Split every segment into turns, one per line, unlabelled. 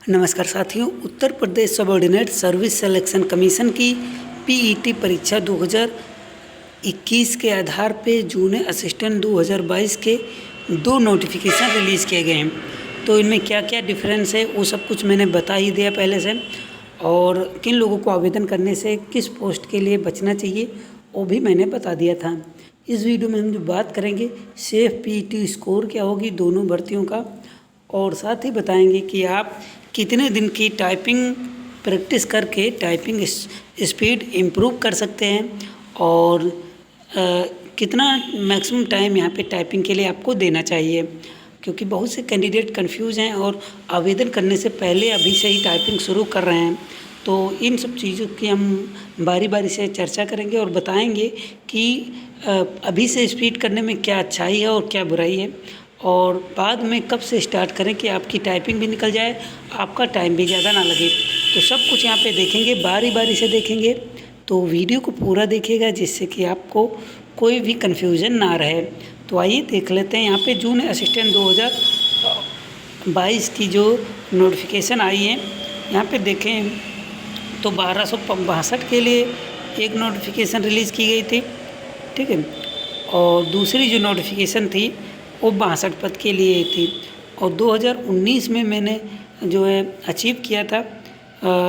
नमस्कार साथियों, Uttar Pradesh subordinate service selection commission की पीईटी परीक्षा 2021 के आधार पे जूनियर असिस्टेंट 2022 के 2 नोटिफिकेशन रिलीज़ किए गए हैं। तो इनमें क्या क्या डिफरेंस है वो सब कुछ मैंने बता ही दिया पहले से, और किन लोगों को आवेदन करने से किस पोस्ट के लिए बचना चाहिए वो भी मैंने बता दिया था। इस वीडियो में हम जो बात करेंगे सेफ पीईटी स्कोर क्या होगी दोनों भर्तियों का, और साथ ही बताएंगे कि आप कितने दिन की टाइपिंग प्रैक्टिस करके टाइपिंग स्पीड इम्प्रूव कर सकते हैं, और कितना मैक्सिमम टाइम यहाँ पे टाइपिंग के लिए आपको देना चाहिए, क्योंकि बहुत से कैंडिडेट कंफ्यूज हैं और आवेदन करने से पहले अभी से ही टाइपिंग शुरू कर रहे हैं। तो इन सब चीज़ों की हम बारी बारी से चर्चा करेंगे और बताएंगे कि अभी से स्पीड करने में क्या अच्छाई है और क्या बुराई है, और बाद में कब से स्टार्ट करें कि आपकी टाइपिंग भी निकल जाए, आपका टाइम भी ज़्यादा ना लगे। तो सब कुछ यहाँ पे देखेंगे, बारी बारी से देखेंगे। तो वीडियो को पूरा देखिएगा जिससे कि आपको कोई भी कन्फ्यूज़न ना रहे। तो आइए देख लेते हैं यहाँ पे जूनियर असिस्टेंट 2022 की जो नोटिफिकेशन आई है। यहाँ पे देखें तो 1262 के लिए एक नोटिफिकेशन रिलीज़ की गई थी, ठीक है, और दूसरी जो नोटिफिकेशन थी वो 62 पद के लिए थी। और 2019 में मैंने जो है अचीव किया था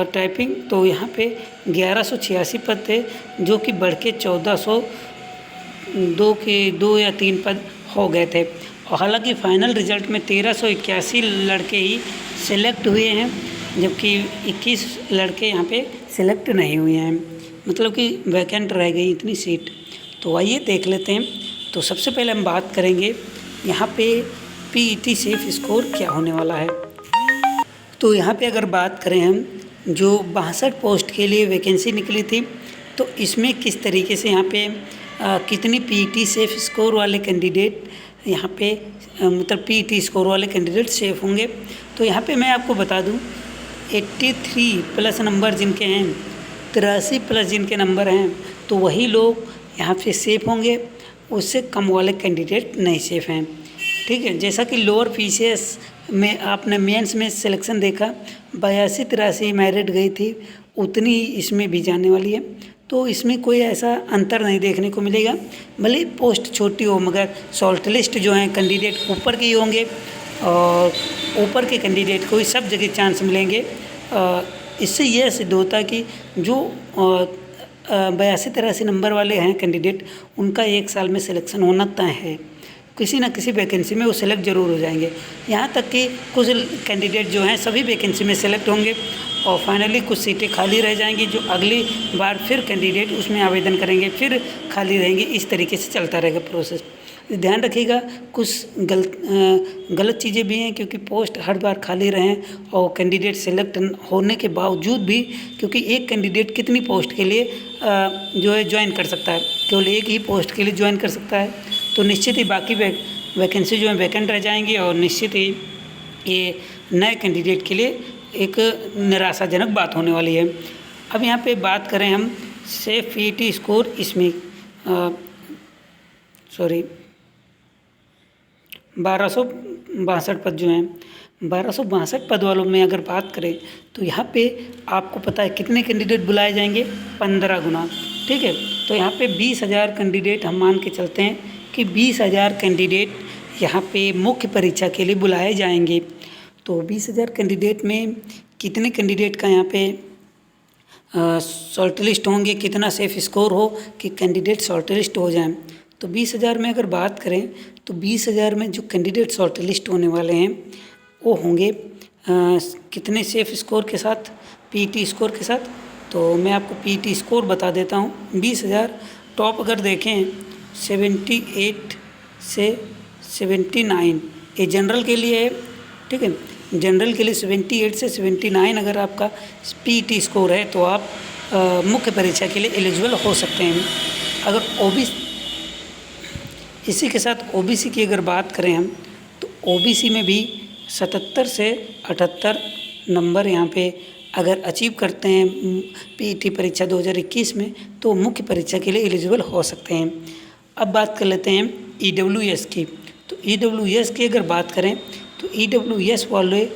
टाइपिंग, तो यहाँ पे 1186 पद थे, जो कि बढ़ के 1402 के 2 या 3 पद हो गए थे। और हालांकि फ़ाइनल रिज़ल्ट में 1381 लड़के ही सिलेक्ट हुए हैं, जबकि 21 लड़के यहाँ पे सिलेक्ट नहीं हुए हैं, मतलब कि वैकेंट रह गई इतनी सीट। तो आइए देख लेते हैं। तो सबसे पहले हम बात करेंगे यहाँ पे पीईटी सेफ स्कोर क्या होने वाला है। तो यहाँ पे अगर बात करें हम, जो 62 पोस्ट के लिए वैकेंसी निकली थी, तो इसमें किस तरीके से यहाँ पे कितनी पीईटी सेफ स्कोर वाले कैंडिडेट यहाँ पे मतलब पीईटी स्कोर वाले कैंडिडेट सेफ होंगे। तो यहाँ पे मैं आपको बता दूँ 83 प्लस नंबर जिनके हैं, 83 प्लस जिनके नंबर हैं, तो वही लोग यहाँ पे सेफ होंगे, उससे कम वाले कैंडिडेट नहीं सेफ हैं, ठीक है। जैसा कि लोअर पीसीएस में आपने मेंस में सिलेक्शन देखा 82-83 मेरिट गई थी, उतनी ही इसमें भी जाने वाली है। तो इसमें कोई ऐसा अंतर नहीं देखने को मिलेगा, भले पोस्ट छोटी हो, मगर शॉर्ट लिस्ट जो हैं कैंडिडेट ऊपर के ही होंगे, और ऊपर के कैंडिडेट को ही सब जगह चांस मिलेंगे। इससे यह सिद्ध होता है कि जो 82-83 नंबर वाले हैं कैंडिडेट, उनका 1 साल में सिलेक्शन होना तय है, किसी न किसी वैकेंसी में वो सिलेक्ट ज़रूर हो जाएंगे। यहाँ तक कि कुछ कैंडिडेट जो हैं सभी वैकेंसी में सिलेक्ट होंगे, और फाइनली कुछ सीटें खाली रह जाएंगी, जो अगली बार फिर कैंडिडेट उसमें आवेदन करेंगे, फिर खाली रहेंगे। इस तरीके से चलता रहेगा प्रोसेस। ध्यान रखिएगा, कुछ गलत चीज़ें भी हैं, क्योंकि पोस्ट हर बार खाली रहें और कैंडिडेट सेलेक्ट होने के बावजूद भी, क्योंकि एक कैंडिडेट कितनी पोस्ट के लिए जो है ज्वाइन कर सकता है, केवल एक ही पोस्ट के लिए ज्वाइन कर सकता है। तो निश्चित ही बाकी वैकेंसी जो है वैकेंट रह जाएंगी, और निश्चित ही ये नए कैंडिडेट के लिए एक निराशाजनक बात होने वाली है। अब यहाँ पे बात करें हम सेफ पीईटी स्कोर, इसमें 1262 पद जो हैं, 1262 पद वालों में अगर बात करें तो यहाँ पे आपको पता है कितने कैंडिडेट बुलाए जाएंगे, 15 गुना, ठीक है। तो यहाँ पे 20,000 कैंडिडेट हम मान के चलते हैं कि 20,000 कैंडिडेट यहाँ पे मुख्य परीक्षा के लिए बुलाए जाएंगे। तो 20,000 कैंडिडेट में कितने कैंडिडेट का यहाँ पे शॉर्ट लिस्ट होंगे, कितना सेफ स्कोर हो कि कैंडिडेट शॉर्ट लिस्ट हो जाएं। तो 20,000 में अगर बात करें तो 20,000 में जो कैंडिडेट शॉर्ट लिस्ट होने वाले हैं वो होंगे कितने सेफ स्कोर के साथ, पीईटी स्कोर के साथ। तो मैं आपको पीईटी स्कोर बता देता हूँ। 20,000 टॉप अगर देखें 78 से 79, ये जनरल के लिए है, ठीक है। जनरल के लिए 78 से 79 अगर आपका पीईटी स्कोर है तो आप मुख्य परीक्षा के लिए एलिजिबल हो सकते हैं। अगर ओबीसी, इसी के साथ ओबीसी की अगर बात करें हम, तो ओबीसी में भी 77 से 78 नंबर यहाँ पे अगर अचीव करते हैं पीईटी परीक्षा 2021 में, तो मुख्य परीक्षा के लिए एलिजिबल हो सकते हैं। अब बात कर लेते हैं ईडब्ल्यूएस की। तो ईडब्ल्यूएस की अगर बात करें तो ईडब्ल्यूएस वाले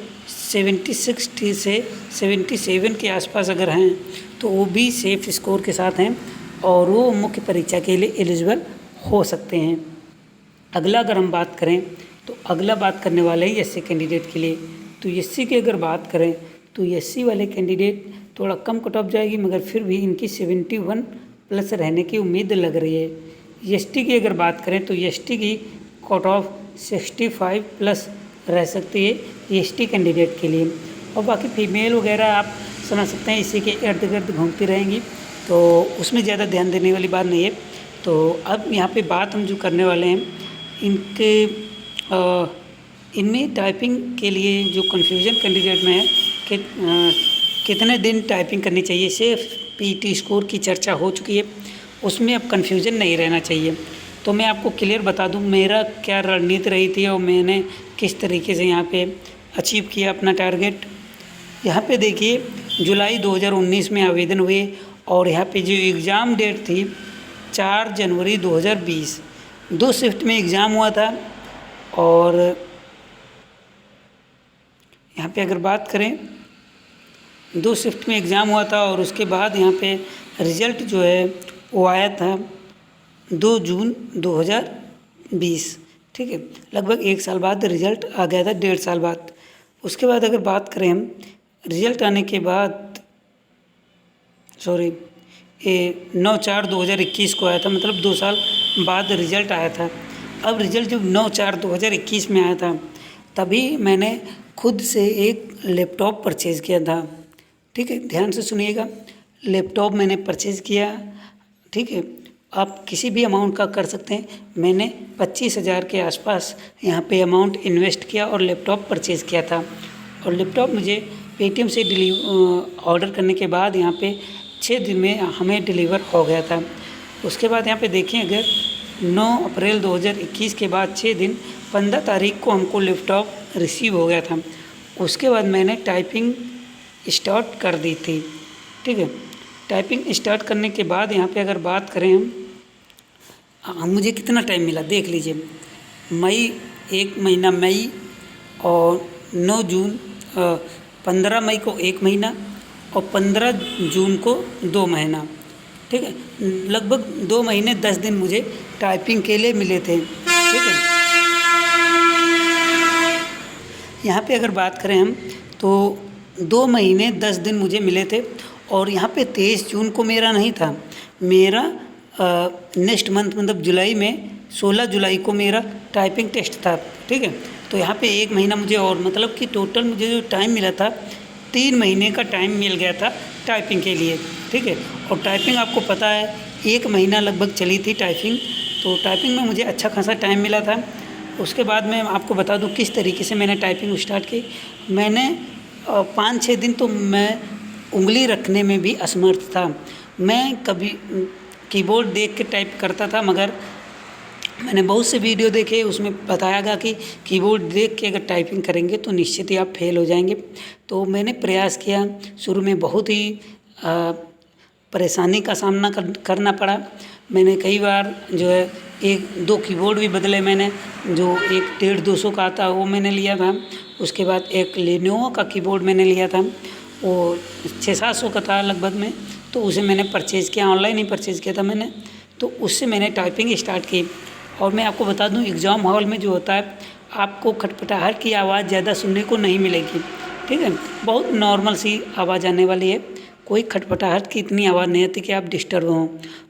76 से 77 के आसपास अगर हैं तो वो भी सेफ स्कोर के साथ हैं और वो मुख्य परीक्षा के लिए एलिजिबल हो सकते हैं। अगला अगर हम बात करें तो अगला बात करने वाले हैं एससी कैंडिडेट के लिए। तो एससी की अगर बात करें तो एससी वाले कैंडिडेट थोड़ा कम कट ऑफ जाएगी, मगर फिर भी इनकी 71 प्लस रहने की उम्मीद लग रही है। एसटी की अगर बात करें तो एसटी की कट ऑफ 65 प्लस रह सकती है एसटी कैंडिडेट के लिए। और बाकी फीमेल वगैरह आप समझ सकते हैं इसी के इर्द गिर्द घूमती रहेंगी, तो उसमें ज़्यादा ध्यान देने वाली बात नहीं है। तो अब यहाँ पे बात हम जो करने वाले हैं इनके इनमें टाइपिंग के लिए जो कन्फ्यूज़न कैंडिडेट में है कि कितने दिन टाइपिंग करनी चाहिए, सिर्फ पीटी स्कोर की चर्चा हो चुकी है, उसमें अब कन्फ्यूज़न नहीं रहना चाहिए। तो मैं आपको क्लियर बता दूं मेरा क्या रणनीति रही थी और मैंने किस तरीके से यहाँ पे अचीव किया अपना टारगेट। यहाँ पे देखिए जुलाई 2019 में आवेदन हुए और यहाँ पे जो एग्ज़ाम डेट थी 4 जनवरी 2020, 2 शिफ्ट में एग्ज़ाम हुआ था। और यहाँ पे अगर बात करें 2 शिफ्ट में एग्ज़ाम हुआ था और उसके बाद यहाँ पे रिज़ल्ट जो है वो आया था 2 जून 2020, ठीक है। लगभग 1 साल बाद रिज़ल्ट आ गया था, 1.5 साल बाद। उसके बाद अगर बात करें हम रिज़ल्ट आने के बाद 9/4/2021 को आया था, मतलब 2 साल बाद रिज़ल्ट आया था। अब रिज़ल्ट जब 9/4/2021 में आया था तभी मैंने खुद से एक लैपटॉप परचेज़ किया था, ठीक है। ध्यान से सुनिएगा, लैपटॉप मैंने परचेज़ किया, ठीक है। आप किसी भी अमाउंट का कर सकते हैं। मैंने 25,000 के आसपास यहाँ पे अमाउंट इन्वेस्ट किया और लैपटॉप परचेज़ किया था। और लैपटॉप मुझे पेटीएम से ऑर्डर करने के बाद यहाँ पे 6 दिन में हमें डिलीवर हो गया था। उसके बाद यहाँ पे देखें अगर 9 अप्रैल 2021 के बाद 6 दिन 15 तारीख को हमको लैपटॉप रिसीव हो गया था। उसके बाद मैंने टाइपिंग स्टार्ट कर दी थी, ठीक है। टाइपिंग स्टार्ट करने के बाद यहाँ पे अगर बात करें हम मुझे कितना टाइम मिला देख लीजिए। मई 1 महीना मई और 9 जून 15 मई को 1 महीना और 15 जून को 2 महीना, ठीक है। लगभग 2 महीने 10 दिन मुझे टाइपिंग के लिए मिले थे, ठीक है। यहाँ पे अगर बात करें हम तो 2 महीने 10 दिन मुझे मिले थे। और यहाँ पे 23 जून को मेरा नहीं था, मेरा नेक्स्ट मंथ मतलब जुलाई में 16 जुलाई को मेरा टाइपिंग टेस्ट था, ठीक है। तो यहाँ पे 1 महीना मुझे और मतलब कि टोटल मुझे जो टाइम मिला था 3 महीने का टाइम मिल गया था टाइपिंग के लिए, ठीक है। और टाइपिंग आपको पता है 1 महीना लगभग चली थी टाइपिंग, तो टाइपिंग में मुझे अच्छा खासा टाइम मिला था। उसके बाद मैं आपको बता दूं किस तरीके से मैंने टाइपिंग स्टार्ट की। मैंने 5-6 दिन तो मैं उंगली रखने में भी असमर्थ था। मैं कभी कीबोर्ड देख के टाइप करता था, मगर मैंने बहुत से वीडियो देखे, उसमें बताया गया कि कीबोर्ड देख के अगर टाइपिंग करेंगे तो निश्चित ही आप फेल हो जाएंगे। तो मैंने प्रयास किया, शुरू में बहुत ही परेशानी का सामना करना पड़ा। मैंने कई बार जो है 1-2 कीबोर्ड भी बदले मैंने, जो एक 150-200 का आता वो मैंने लिया था। उसके बाद एक लेनोवो का कीबोर्ड मैंने लिया था, वो 600-700 का था लगभग में, तो उसे मैंने परचेज़ किया, ऑनलाइन ही परचेज़ किया था मैंने। तो उससे मैंने टाइपिंग स्टार्ट की। और मैं आपको बता दूं एग्ज़ाम हॉल में जो होता है आपको खटपटाहट की आवाज़ ज़्यादा सुनने को नहीं मिलेगी, ठीक है। बहुत नॉर्मल सी आवाज़ आने वाली है, कोई खटपटाहट की इतनी आवाज़ नहीं आती कि आप डिस्टर्ब हों।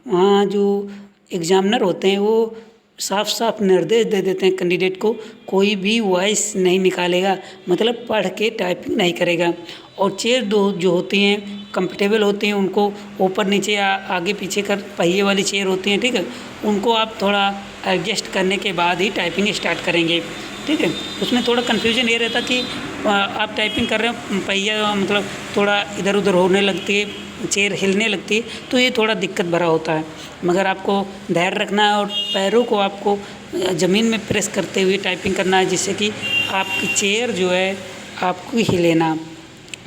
वहाँ जो एग्ज़ामिनर होते हैं वो साफ साफ निर्देश दे देते हैं कैंडिडेट को, कोई भी वॉइस नहीं निकालेगा, मतलब पढ़ के टाइपिंग नहीं करेगा। और चेयर जो होती हैं कंफर्टेबल होती हैं, उनको ऊपर नीचे आगे पीछे कर पहिए वाली चेयर होती हैं, ठीक है। उनको आप थोड़ा एडजस्ट करने के बाद ही टाइपिंग स्टार्ट करेंगे, ठीक है। उसमें थोड़ा कन्फ्यूजन ये रहता कि आप टाइपिंग कर रहे हो, पहिया मतलब थोड़ा इधर उधर होने लगती है, चेयर हिलने लगती है, तो ये थोड़ा दिक्कत भरा होता है। मगर आपको धैर्य रखना है और पैरों को आपको ज़मीन में प्रेस करते हुए टाइपिंग करना है, जिससे कि आपकी चेयर जो है आपको हिले ना,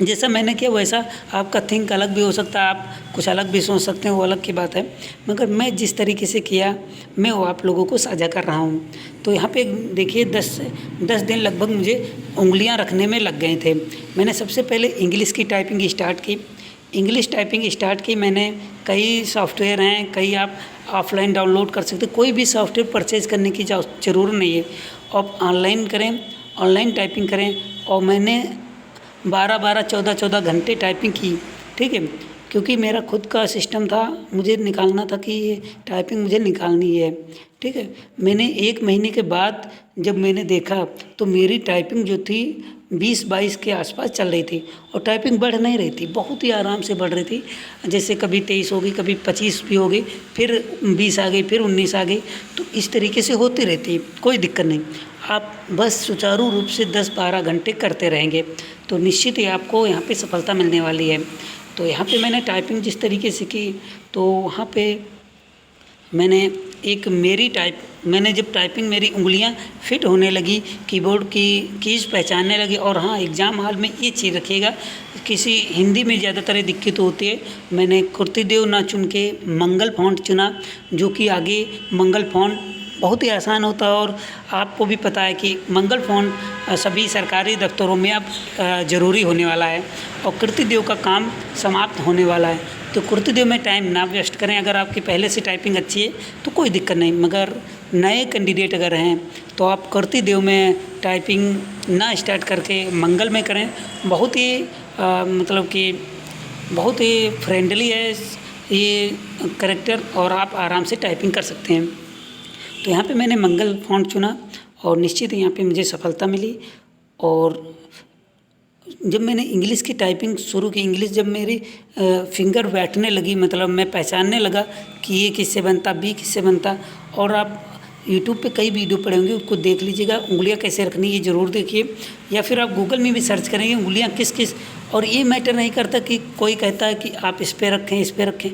जैसा मैंने किया वैसा आपका थिंक अलग भी हो सकता है, आप कुछ अलग भी सोच सकते हैं, वो अलग की बात है। मगर मैं जिस तरीके से किया, मैं वो आप लोगों को साझा कर रहा हूँ। तो यहाँ पे देखिए 10 दिन लगभग मुझे उँगलियाँ रखने में लग गए थे। मैंने सबसे पहले इंग्लिश की टाइपिंग स्टार्ट की। इंग्लिश टाइपिंग स्टार्ट की मैंने, कई सॉफ्टवेयर हैं, कई आप ऑफलाइन डाउनलोड कर सकते हैं, कोई भी सॉफ्टवेयर परचेज़ करने की ज़रूरत नहीं है। आप ऑनलाइन करें, ऑनलाइन टाइपिंग करें। और मैंने 12-12, 14-14 घंटे टाइपिंग की, ठीक है। क्योंकि मेरा खुद का सिस्टम था, मुझे निकालना था कि ये टाइपिंग मुझे निकालनी है, ठीक है। मैंने 1 महीने के बाद जब मैंने देखा तो मेरी टाइपिंग जो थी 20-22 के आसपास चल रही थी, और टाइपिंग बढ़ नहीं रही थी, बहुत ही आराम से बढ़ रही थी। जैसे कभी 23 हो गई, कभी 25 भी हो गई, फिर 20 आ गई, फिर 19 आ गई। तो इस तरीके से होती रहती है, कोई दिक्कत नहीं। आप बस सुचारू रूप से 10-12 घंटे करते रहेंगे तो निश्चित ही आपको यहाँ पे सफलता मिलने वाली है। तो यहाँ पे मैंने टाइपिंग जिस तरीके से की, तो वहाँ पे मैंने मैंने जब टाइपिंग मेरी उंगलियां फिट होने लगी, कीबोर्ड की कीज़ पहचानने लगी। और हाँ, एग्ज़ाम हॉल में ये चीज़ रखिएगा, किसी हिंदी में ज़्यादातर ये दिक्कत होती है। मैंने कुर्तिदेव ना चुन के मंगल फ़ॉन्ट चुना, जो कि आगे मंगल फ़ॉन्ट बहुत ही आसान होता है। और आपको भी पता है कि मंगल फ़ॉन्ट सभी सरकारी दफ्तरों में अब ज़रूरी होने वाला है, और कुर्तिदेव का काम समाप्त होने वाला है। तो कुर्तिदेव में टाइम ना वेस्ट करें। अगर आपकी पहले से टाइपिंग अच्छी है तो कोई दिक्कत नहीं, मगर नए कैंडिडेट अगर हैं तो आप कुर्तिदेव में टाइपिंग ना स्टार्ट करके मंगल में करें। बहुत ही मतलब कि बहुत ही फ्रेंडली है ये कैरेक्टर, और आप आराम से टाइपिंग कर सकते हैं। तो यहाँ पे मैंने मंगल फ़ॉन्ट चुना, और निश्चित यहाँ पे मुझे सफलता मिली। और जब मैंने इंग्लिश की टाइपिंग शुरू की, इंग्लिश जब मेरी फिंगर बैठने लगी, मतलब मैं पहचानने लगा कि ये किससे बनता, बी किससे बनता। और आप यूट्यूब पे कई वीडियो पड़े होंगे, उसको देख लीजिएगा, उंगलियां कैसे रखनी ये ज़रूर देखिए। या फिर आप गूगल में भी सर्च करेंगे उंगलियां किस किस, और ये मैटर नहीं करता कि कोई कहता है कि आप इस पर रखें, इस पर रखें।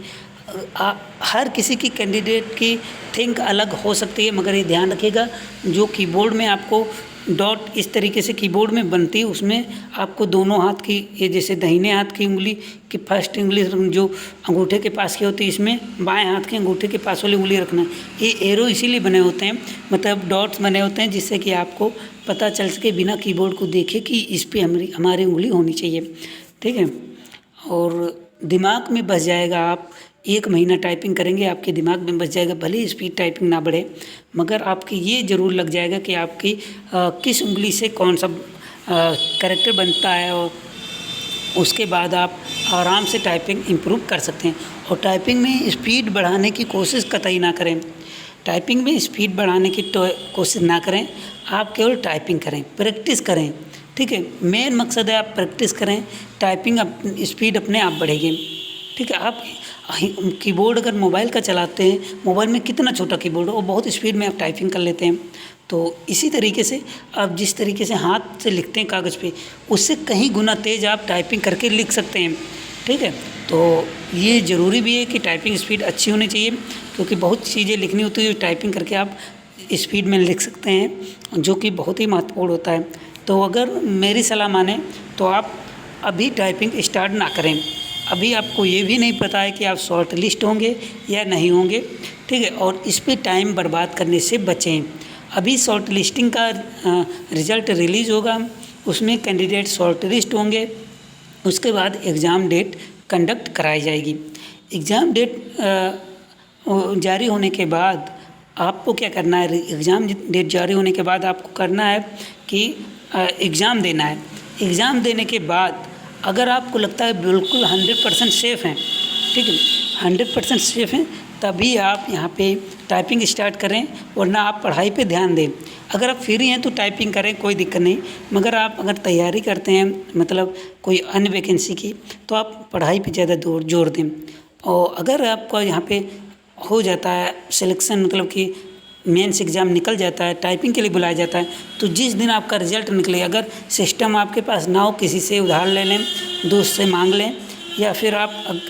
हर किसी की कैंडिडेट की थिंक अलग हो सकती है, मगर ये ध्यान रखिएगा जो कीबोर्ड में आपको डॉट इस तरीके से कीबोर्ड में बनती है, उसमें आपको दोनों हाथ की, ये जैसे दाहिने हाथ की उंगली की फर्स्ट उंगली जो अंगूठे के पास की होती है, इसमें बाएं हाथ के अंगूठे के पास वाली उंगली रखना है। ये एरो इसीलिए बने होते हैं, मतलब डॉट्स बने होते हैं, जिससे कि आपको पता चल सके बिना कीबोर्ड को देखे कि इस पर हमारी उंगली होनी चाहिए, ठीक है। और दिमाग में बस जाएगा, आप 1 महीना टाइपिंग करेंगे, आपके दिमाग में बस जाएगा। भले ही स्पीड टाइपिंग ना बढ़े, मगर आपकी ये ज़रूर लग जाएगा कि आपकी किस उंगली से कौन सा कैरेक्टर बनता है, और उसके बाद आप आराम से टाइपिंग इम्प्रूव कर सकते हैं। और टाइपिंग में स्पीड बढ़ाने की कोशिश कतई ना करें, टाइपिंग में स्पीड बढ़ाने की कोशिश ना करें। आप केवल टाइपिंग करें, प्रैक्टिस करें, ठीक है। मेन मकसद है आप प्रैक्टिस करें, टाइपिंग स्पीड अपने आप बढ़ेगी, ठीक है। आप कीबोर्ड अगर मोबाइल का चलाते हैं, मोबाइल में कितना छोटा कीबोर्ड हो, और बहुत स्पीड में आप टाइपिंग कर लेते हैं। तो इसी तरीके से आप जिस तरीके से हाथ से लिखते हैं कागज़ पे, उससे कहीं गुना तेज़ आप टाइपिंग करके लिख सकते हैं, ठीक है। तो ये ज़रूरी भी है कि टाइपिंग स्पीड अच्छी होनी चाहिए, क्योंकि बहुत चीज़ें लिखनी होती है टाइपिंग करके आप स्पीड में लिख सकते हैं, जो कि बहुत ही महत्वपूर्ण होता है। तो अगर मेरी सलाह माने तो आप अभी टाइपिंग स्टार्ट ना करें। अभी आपको ये भी नहीं पता है कि आप शॉर्ट लिस्ट होंगे या नहीं होंगे, ठीक है। और इस पे टाइम बर्बाद करने से बचें। अभी शॉर्ट लिस्टिंग का रिज़ल्ट रिलीज़ होगा, उसमें कैंडिडेट शॉर्ट लिस्ट होंगे, उसके बाद एग्ज़ाम डेट कंडक्ट कराई जाएगी। एग्ज़ाम डेट जारी होने के बाद आपको क्या करना है, एग्ज़ाम डेट जारी होने के बाद आपको करना है कि एग्ज़ाम देना है। एग्ज़ाम देने के बाद अगर आपको लगता है बिल्कुल 100% सेफ़ हैं, ठीक है, 100% सेफ़ हैं, तभी आप यहाँ पे टाइपिंग स्टार्ट करें, वरना आप पढ़ाई पे ध्यान दें। अगर आप फ्री हैं तो टाइपिंग करें, कोई दिक्कत नहीं, मगर आप अगर तैयारी करते हैं, मतलब कोई अन्य वैकेंसी की, तो आप पढ़ाई पे ज़्यादा जोर दें। और अगर आपका यहाँ पे हो जाता है सिलेक्शन, मतलब कि मेंस एग्ज़ाम निकल जाता है, टाइपिंग के लिए बुलाया जाता है, तो जिस दिन आपका रिज़ल्ट निकले, अगर सिस्टम आपके पास ना हो, किसी से उधार ले लें, दोस्त से मांग लें, या फिर आप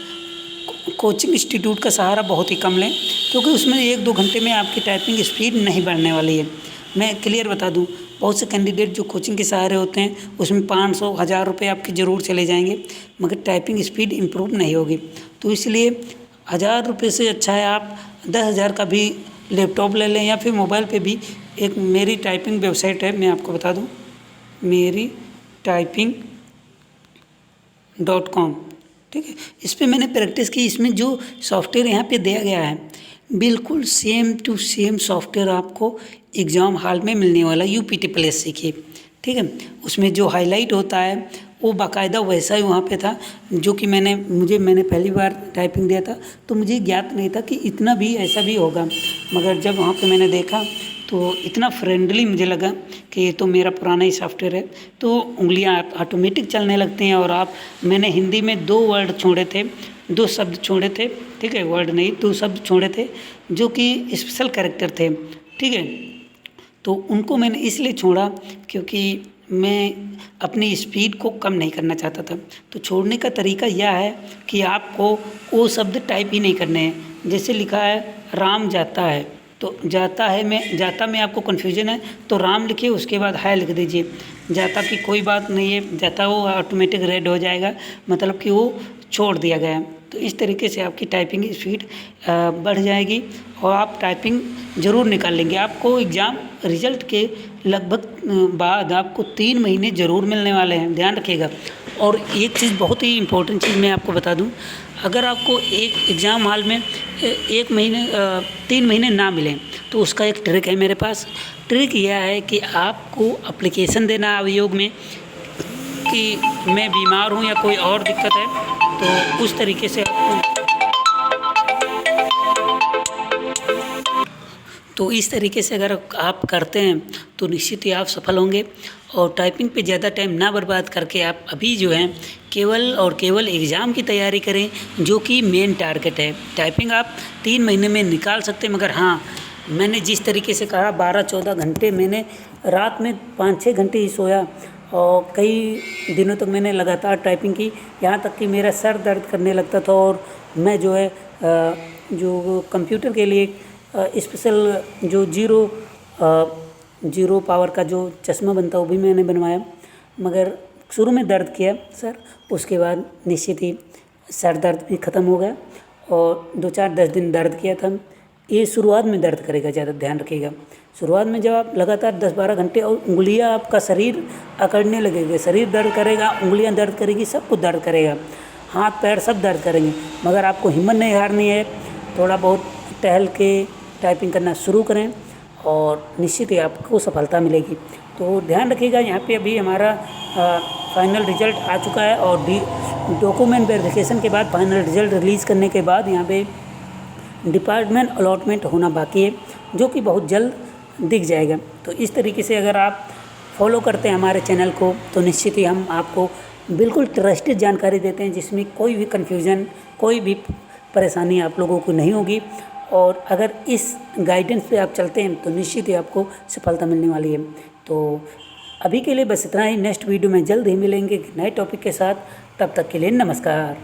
कोचिंग इंस्टीट्यूट का सहारा बहुत ही कम लें, क्योंकि उसमें 1-2 घंटे में आपकी टाइपिंग स्पीड नहीं बढ़ने वाली है। मैं क्लियर बता दूं, बहुत से कैंडिडेट जो कोचिंग के सहारे होते हैं उसमें 500-1000 रुपये आपके ज़रूर चले जाएंगे, मगर टाइपिंग स्पीड इम्प्रूव नहीं होगी। तो इसलिए 1000 रुपये से अच्छा है आप 10,000 का भी लैपटॉप ले लें, या फिर मोबाइल पे भी एक मेरी टाइपिंग वेबसाइट है, मैं आपको बता दूँ, मेरी typing.com, ठीक है। इस पर मैंने प्रैक्टिस की। इसमें जो सॉफ्टवेयर यहाँ पे दिया गया है बिल्कुल सेम टू सेम सॉफ्टवेयर आपको एग्ज़ाम हॉल में मिलने वाला UPT+ की, ठीक है। उसमें जो हाईलाइट होता है वो बाकायदा वैसा ही वहाँ पे था, जो कि मैंने पहली बार टाइपिंग दिया था तो मुझे ज्ञात नहीं था कि इतना भी ऐसा भी होगा, मगर जब वहाँ पे मैंने देखा तो इतना फ्रेंडली मुझे लगा कि ये तो मेरा पुराना ही सॉफ्टवेयर है। तो उंगलियां ऑटोमेटिक चलने लगती हैं। और मैंने हिंदी में 2 वर्ड छोड़े थे, 2 शब्द छोड़े थे, ठीक है, वर्ड नहीं 2 शब्द छोड़े थे जो कि स्पेशल कैरेक्टर थे, ठीक है। तो उनको मैंने इसलिए छोड़ा क्योंकि मैं अपनी स्पीड को कम नहीं करना चाहता था। तो छोड़ने का तरीका यह है कि आपको वो शब्द टाइप ही नहीं करने हैं। जैसे लिखा है राम जाता है, तो जाता में आपको कन्फ्यूजन है तो राम लिखिए, उसके बाद है लिख दीजिए। जाता की कोई बात नहीं है, जाता वो ऑटोमेटिक रेड हो जाएगा, मतलब कि वो छोड़ दिया गया है। तो इस तरीके से आपकी टाइपिंग स्पीड बढ़ जाएगी और आप टाइपिंग ज़रूर निकाल लेंगे। आपको एग्ज़ाम रिजल्ट के लगभग बाद आपको 3 महीने ज़रूर मिलने वाले हैं, ध्यान रखिएगा। और एक चीज़ बहुत ही इम्पोर्टेंट चीज़ मैं आपको बता दूं, अगर आपको एक एग्ज़ाम हॉल में 3 महीने ना मिलें तो उसका एक ट्रिक है मेरे पास। ट्रिक यह है कि आपको एप्लीकेशन देना आयोग में कि मैं बीमार हूँ या कोई और दिक्कत है, तो उस तरीके से इस तरीके से अगर आप करते हैं तो निश्चित ही आप सफल होंगे। और टाइपिंग पे ज़्यादा टाइम ना बर्बाद करके आप अभी जो है केवल और केवल एग्ज़ाम की तैयारी करें, जो कि मेन टारगेट है। टाइपिंग आप 3 महीने में निकाल सकते हैं, मगर हाँ, मैंने जिस तरीके से कहा 12-14 घंटे मैंने रात में 5-6 घंटे ही सोया और कई दिनों तक मैंने लगातार टाइपिंग की, यहाँ तक कि मेरा सर दर्द करने लगता था। और मैं जो है जो कंप्यूटर के लिए स्पेशल जो जीरो पावर का जो चश्मा बनता है वो भी मैंने बनवाया, मगर शुरू में दर्द किया सर, उसके बाद निश्चित ही सर दर्द भी ख़त्म हो गया। और 2-4-10 दिन दर्द किया था। ये शुरुआत में दर्द करेगा, ज़्यादा ध्यान रखिएगा। शुरुआत में जब आप लगातार 10-12 घंटे और उंगलियां आपका शरीर अकड़ने लगेगा, शरीर दर्द करेगा, उंगलियां दर्द करेगी, सब कुछ दर्द करेगा, हाथ पैर सब दर्द करेंगे, मगर आपको हिम्मत नहीं हारनी है। थोड़ा बहुत टहल के टाइपिंग करना शुरू करें और निश्चित ही आपको सफलता मिलेगी। तो ध्यान रखिएगा। यहाँ पे अभी हमारा फाइनल रिजल्ट आ चुका है और डॉक्यूमेंट वेरिफिकेशन के बाद फाइनल रिजल्ट रिलीज़ करने के बाद यहाँ पे डिपार्टमेंट अलॉटमेंट होना बाकी है, जो कि बहुत जल्द दिख जाएगा। तो इस तरीके से अगर आप फॉलो करते हैं हमारे चैनल को तो निश्चित ही हम आपको बिल्कुल ट्रस्टेड जानकारी देते हैं, जिसमें कोई भी कन्फ्यूज़न, कोई भी परेशानी आप लोगों को नहीं होगी। और अगर इस गाइडेंस पे आप चलते हैं तो निश्चित ही आपको सफलता मिलने वाली है। तो अभी के लिए बस इतना ही। नेक्स्ट वीडियो में जल्द ही मिलेंगे नए टॉपिक के साथ। तब तक के लिए नमस्कार।